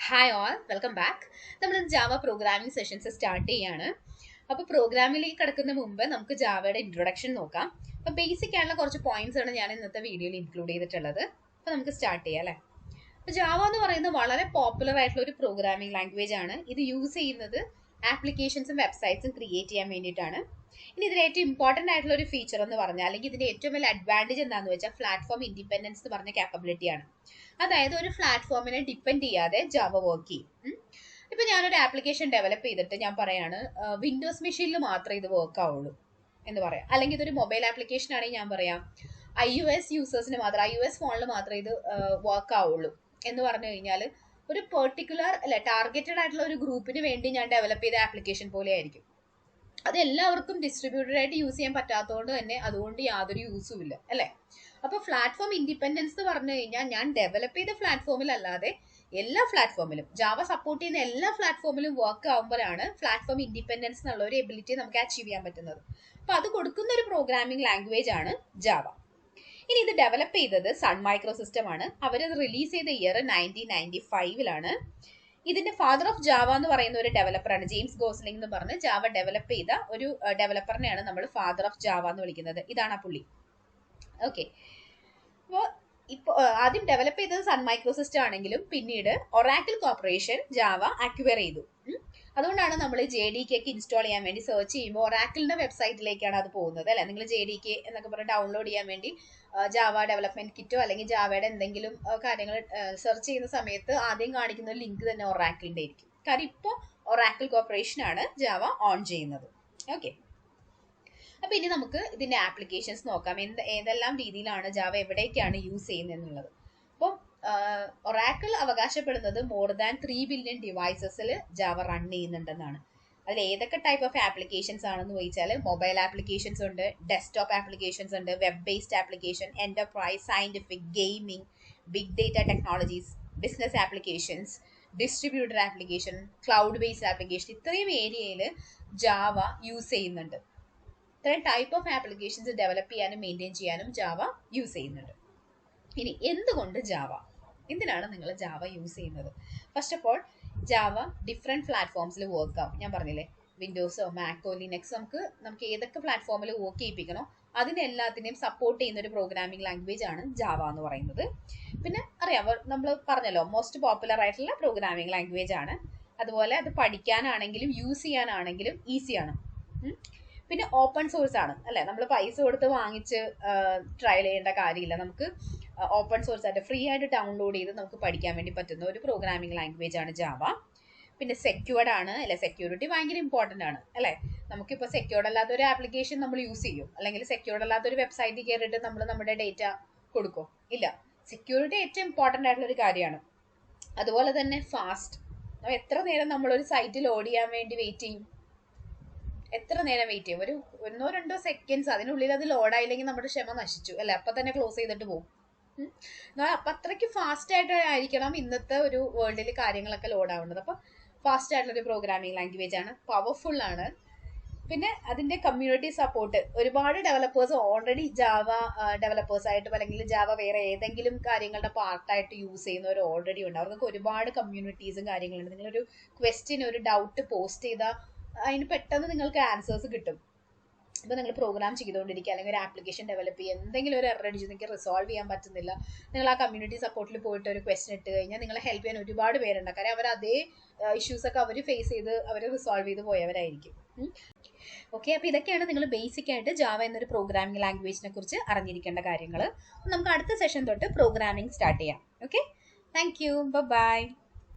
Hi all, welcome back. നമ്മൾ Java programming sessions start ചെയ്യാണ്. അപ്പോൾ പ്രോഗ്രാമിലേക്ക് കിടക്കുന്ന മുമ്പ് നമുക്ക് ജാവയുടെ ഇൻട്രൊഡക്ഷൻ നോക്കാം. അപ്പോൾ ബേസിക് ആയിട്ടുള്ള കുറച്ച് പോയിന്റ്സ് ആണ് ഞാൻ ഇന്നത്തെ വീഡിയോയിൽ ഇൻക്ലൂഡ് ചെയ്തിട്ടുള്ളത്. അപ്പോൾ നമുക്ക് സ്റ്റാർട്ട് ചെയ്യാം അല്ലേ. അപ്പോൾ ജാവ എന്ന് പറയുന്നത് വളരെ പോപ്പുലർ ആയിട്ടുള്ള ഒരു പ്രോഗ്രാമിംഗ് ലാംഗ്വേജ് ആണ്. ഇത് യൂസ് ചെയ്യുന്നത് ആപ്ലിക്കേഷൻസും വെബ്സൈറ്റ്സും ക്രിയേറ്റ് ചെയ്യാൻ വേണ്ടിയിട്ടാണ്. ഇനി ഇതിന് ഏറ്റവും ഇമ്പോർട്ടൻ്റ് ആയിട്ടുള്ള ഒരു ഫീച്ചർ എന്ന് പറഞ്ഞാൽ, അല്ലെങ്കിൽ ഇതിന്റെ ഏറ്റവും വലിയ അഡ്വാൻറ്റേജ് എന്താണെന്ന് വെച്ചാൽ പ്ലാറ്റ്ഫോം ഇൻഡിപെൻഡൻസ് എന്ന് പറഞ്ഞ കാപ്പബിലിറ്റിയാണ്. അതായത് ഒരു പ്ലാറ്റ്ഫോമിനെ ഡിപ്പെൻഡ് ചെയ്യാതെ ജാവ വർക്ക് ചെയ്യും. ഇപ്പൊ ഞാനൊരു ആപ്ലിക്കേഷൻ ഡെവലപ്പ് ചെയ്തിട്ട് ഞാൻ പറയാണ് വിൻഡോസ് മെഷീനിൽ മാത്രമേ ഇത് വർക്ക് ആവുള്ളൂ എന്ന് പറയാം. അല്ലെങ്കിൽ ഇതൊരു മൊബൈൽ ആപ്ലിക്കേഷൻ ആണെങ്കിൽ ഞാൻ പറയാം iOS യൂസേഴ്സിന് മാത്രം, iOS ഫോണിൽ മാത്രമേ ഇത് വർക്ക് ആവുള്ളൂ എന്ന് പറഞ്ഞു കഴിഞ്ഞാൽ ഒരു പെർട്ടിക്കുലർ അല്ലെ ടാർഗറ്റഡ് ആയിട്ടുള്ള ഒരു ഗ്രൂപ്പിന് വേണ്ടി ഞാൻ ഡെവലപ്പ് ചെയ്ത ആപ്ലിക്കേഷൻ പോലെ ആയിരിക്കും. അത് എല്ലാവർക്കും ഡിസ്ട്രിബ്യൂട്ടഡ് ആയിട്ട് യൂസ് ചെയ്യാൻ പറ്റാത്തതുകൊണ്ട് തന്നെ അതുകൊണ്ട് യാതൊരു യൂസും ഇല്ല അല്ലെ. അപ്പൊ പ്ലാറ്റ്ഫോം ഇൻഡിപെൻഡൻസ് എന്ന് പറഞ്ഞു കഴിഞ്ഞാൽ ഞാൻ ഡെവലപ്പ് ചെയ്ത പ്ലാറ്റ്ഫോമിൽ അല്ലാതെ എല്ലാ പ്ലാറ്റ്ഫോമിലും ജാവ സപ്പോർട്ട് ചെയ്യുന്ന എല്ലാ പ്ലാറ്റ്ഫോമിലും വർക്ക് ആകുമ്പോഴാണ് പ്ലാറ്റ്ഫോം ഇൻഡിപെൻഡൻസ് എന്നുള്ള ഒരു എബിലിറ്റി നമുക്ക് അച്ചീവ് ചെയ്യാൻ പറ്റുന്നത്. അപ്പൊ അത് കൊടുക്കുന്ന ഒരു പ്രോഗ്രാമിംഗ് ലാംഗ്വേജ് ആണ് ജാവ. ഇനി ഇത് ഡെവലപ്പ് ചെയ്തത് സൺ മൈക്രോ സിസ്റ്റം ആണ്. അവരത് റിലീസ് ചെയ്ത ഇയർ 1995 ഇതിന്റെ ഫാദർ ഓഫ് ജാവ എന്ന് പറയുന്ന ഒരു ഡെവലപ്പറാണ് ജെയിംസ് ഗോസ്ലിംഗ് എന്ന് പറഞ്ഞ് ജാവ ഡെവലപ്പ് ചെയ്ത ഒരു ഡെവലപ്പറിനെയാണ് നമ്മൾ ഫാദർ ഓഫ് ജാവ എന്ന് വിളിക്കുന്നത്. ഇതാണ് ആ പുള്ളി. ഓക്കെ, അപ്പോൾ ഇപ്പോൾ ആദ്യം ഡെവലപ്പ് ചെയ്തത് സൺ മൈക്രോ സിസ്റ്റം ആണെങ്കിലും പിന്നീട് ഒറാക്കിൾ കോർപ്പറേഷൻ ജാവ അക്വയർ ചെയ്തു. അതുകൊണ്ടാണ് നമ്മൾ JDK ഒക്കെ ഇൻസ്റ്റാൾ ചെയ്യാൻ വേണ്ടി സെർച്ച് ചെയ്യുമ്പോൾ ഒറാക്കിളിന്റെ വെബ്സൈറ്റിലേക്കാണ് അത് പോകുന്നത് അല്ലെ. നിങ്ങൾ JDK എന്നൊക്കെ പറഞ്ഞ് ഡൗൺലോഡ് ചെയ്യാൻ വേണ്ടി ജാവ ഡെവലപ്മെന്റ് കിറ്റോ അല്ലെങ്കിൽ ജാവയുടെ എന്തെങ്കിലും കാര്യങ്ങൾ സെർച്ച് ചെയ്യുന്ന സമയത്ത് ആദ്യം കാണിക്കുന്ന ഒരു ലിങ്ക് തന്നെ ഒറാക്കിളിന്റെ ആയിരിക്കും. കാരണം ഇപ്പോൾ ഒറാക്കിൾ കോർപ്പറേഷൻ ആണ് ജാവ ഓൺ ചെയ്യുന്നത്. ഓക്കെ, അപ്പൊ ഇനി നമുക്ക് ഇതിന്റെ ആപ്ലിക്കേഷൻസ് നോക്കാം. ഏതെല്ലാം രീതിയിലാണ് ജാവ എവിടേക്കാണ് യൂസ് ചെയ്യുന്നത് എന്നുള്ളത്. അപ്പം ഒറാക്കിൾ അവകാശപ്പെടുന്നത് മോർ ദാൻ 3 ബില്യൺ ഡിവൈസസിൽ ജാവ റൺ ചെയ്യുന്നുണ്ടെന്നാണ്. അതിൽ ഏതൊക്കെ ടൈപ്പ് ഓഫ് ആപ്ലിക്കേഷൻസ് ആണെന്ന് ചോദിച്ചാൽ മൊബൈൽ ആപ്ലിക്കേഷൻസ് ഉണ്ട്, ഡെസ്ക്ടോപ്പ് ആപ്ലിക്കേഷൻസ് ഉണ്ട്, web based application, enterprise, scientific, gaming, big data technologies, business applications, distributor application, cloud based application, ഇത്രയും ഏരിയയിൽ ജാവ യൂസ് ചെയ്യുന്നുണ്ട്. ഇത്രയും ടൈപ്പ് ഓഫ് ആപ്ലിക്കേഷൻസ് ഡെവലപ്പ് ചെയ്യാനും മെയിൻറ്റെയിൻ ചെയ്യാനും ജാവ യൂസ് ചെയ്യുന്നുണ്ട്. ഇനി എന്തുകൊണ്ട് ജാവ, എന്തിനാണ് നിങ്ങൾ ജാവ യൂസ് ചെയ്യുന്നത്? First of all Java different പ്ലാറ്റ്ഫോംസിൽ work ആവും. ഞാൻ പറഞ്ഞില്ലേ, വിൻഡോസോ മാക്കോ ലിനക്സ് നമുക്ക് ഏതൊക്കെ പ്ലാറ്റ്ഫോമിൽ വർക്ക് ചെയ്യിപ്പിക്കണോ അതിനെല്ലാത്തിനെയും സപ്പോർട്ട് ചെയ്യുന്ന ഒരു പ്രോഗ്രാമിംഗ് ലാംഗ്വേജ് ആണ് ജാവ എന്ന് പറയുന്നത്. പിന്നെ അറിയാം, നമ്മൾ പറഞ്ഞല്ലോ മോസ്റ്റ് പോപ്പുലർ ആയിട്ടുള്ള പ്രോഗ്രാമിംഗ് ലാംഗ്വേജ് ആണ്. അതുപോലെ അത് പഠിക്കാനാണെങ്കിലും യൂസ് ചെയ്യാനാണെങ്കിലും ഈസിയാണ്. പിന്നെ ഓപ്പൺ സോഴ്സ് ആണ് അല്ലെ. നമ്മൾ പൈസ കൊടുത്ത് വാങ്ങിച്ച് ട്രയൽ ചെയ്യേണ്ട കാര്യമില്ല. നമുക്ക് ഓപ്പൺ സോഴ്സ് ആയിട്ട് ഫ്രീ ആയിട്ട് ഡൗൺലോഡ് ചെയ്ത് നമുക്ക് പഠിക്കാൻ വേണ്ടി പറ്റുന്ന ഒരു പ്രോഗ്രാമിംഗ് ലാംഗ്വേജ് ആണ് ജാവ. പിന്നെ സെക്യൂർഡ് ആണ് അല്ലെ. സെക്യൂരിറ്റി ഭയങ്കര ഇമ്പോർട്ടൻ്റ് ആണ് അല്ലെ. നമുക്കിപ്പോൾ സെക്യൂർഡ് അല്ലാത്ത ഒരു ആപ്ലിക്കേഷൻ നമ്മൾ യൂസ് ചെയ്യും, അല്ലെങ്കിൽ സെക്യൂർഡ് അല്ലാത്ത ഒരു വെബ്സൈറ്റിൽ കയറിയിട്ട് നമ്മൾ നമ്മുടെ ഡേറ്റ കൊടുക്കും? ഇല്ല. സെക്യൂരിറ്റി ഏറ്റവും ഇമ്പോർട്ടൻ്റ് ആയിട്ടുള്ള ഒരു കാര്യമാണ്. അതുപോലെ തന്നെ ഫാസ്റ്റ്. എത്ര നേരം നമ്മളൊരു സൈറ്റ് ലോഡ് ചെയ്യാൻ വേണ്ടി വെയിറ്റ് ചെയ്യും? എത്ര നേരം വെയിറ്റ് ചെയ്യും? ഒരു 1-2 സെക്കൻഡ്സ്, അതിനുള്ളിൽ അത് ലോഡായില്ലെങ്കിൽ നമ്മുടെ ക്ഷമ നശിച്ചു അല്ലെ. അപ്പൊ തന്നെ ക്ലോസ് ചെയ്തിട്ട് പോകും. അപ്പൊ അത്രയ്ക്ക് ഫാസ്റ്റ് ആയിട്ട് ആയിരിക്കണം ഇന്നത്തെ ഒരു വേൾഡിൽ കാര്യങ്ങളൊക്കെ ലോഡ് ആവേണ്ടത്. അപ്പൊ ഫാസ്റ്റ് ആയിട്ടുള്ള ഒരു പ്രോഗ്രാമിംഗ് ലാംഗ്വേജ് ആണ്, പവർഫുൾ ആണ്. പിന്നെ അതിന്റെ കമ്മ്യൂണിറ്റി സപ്പോർട്ട്. ഒരുപാട് ഡെവലപ്പേഴ്സ് ഓൾറെഡി ജാവ ഡെവലപ്പേഴ്സ് ആയിട്ടും അല്ലെങ്കിൽ ജാവ വേറെ ഏതെങ്കിലും കാര്യങ്ങളുടെ പാർട്ടായിട്ട് യൂസ് ചെയ്യുന്നവർ ഓൾറെഡി ഉണ്ട്. അവർക്ക് ഒരുപാട് കമ്മ്യൂണിറ്റീസും കാര്യങ്ങളുണ്ട്. നിങ്ങളൊരു ക്വസ്റ്റ്യൻ, ഒരു ഡൗട്ട് പോസ്റ്റ് ചെയ്താൽ അതിന് പെട്ടെന്ന് നിങ്ങൾക്ക് ആൻസേഴ്സ് കിട്ടും. ഇപ്പൊ നിങ്ങൾ പ്രോഗ്രാം ചെയ്തുകൊണ്ടിരിക്കുക അല്ലെങ്കിൽ ഒരു ആപ്ലിക്കേഷൻ ഡെവലപ്പ് ചെയ്യുക, എന്തെങ്കിലും ഒരു എറർ അടിച്ച് നിങ്ങൾക്ക് റിസോൾവ് ചെയ്യാൻ പറ്റുന്നില്ല, നിങ്ങൾ ആ കമ്മ്യൂണിറ്റി സപ്പോർട്ടിൽ പോയിട്ട് ഒരു ക്വസ്റ്റ്യൻ ഇട്ട് കഴിഞ്ഞാൽ നിങ്ങളെ ഹെൽപ്പ് ചെയ്യാൻ ഒരുപാട് പേരുണ്ട്. കാര്യം അവർ അതേ ഇഷ്യൂസ് ഒക്കെ അവർ ഫേസ് ചെയ്ത് അവർ റിസോൾവ് ചെയ്ത് പോയവരായിരിക്കും. ഓക്കെ, അപ്പൊ ഇതൊക്കെയാണ് നിങ്ങൾ ബേസിക് ആയിട്ട് ജാവ എന്നൊരു പ്രോഗ്രാമിംഗ് ലാംഗ്വേജിനെ കുറിച്ച് അറിഞ്ഞിരിക്കേണ്ട കാര്യങ്ങൾ. നമുക്ക് അടുത്ത സെഷൻ തൊട്ട് പ്രോഗ്രാമിംഗ് സ്റ്റാർട്ട് ചെയ്യാം. Okay, thank you, by.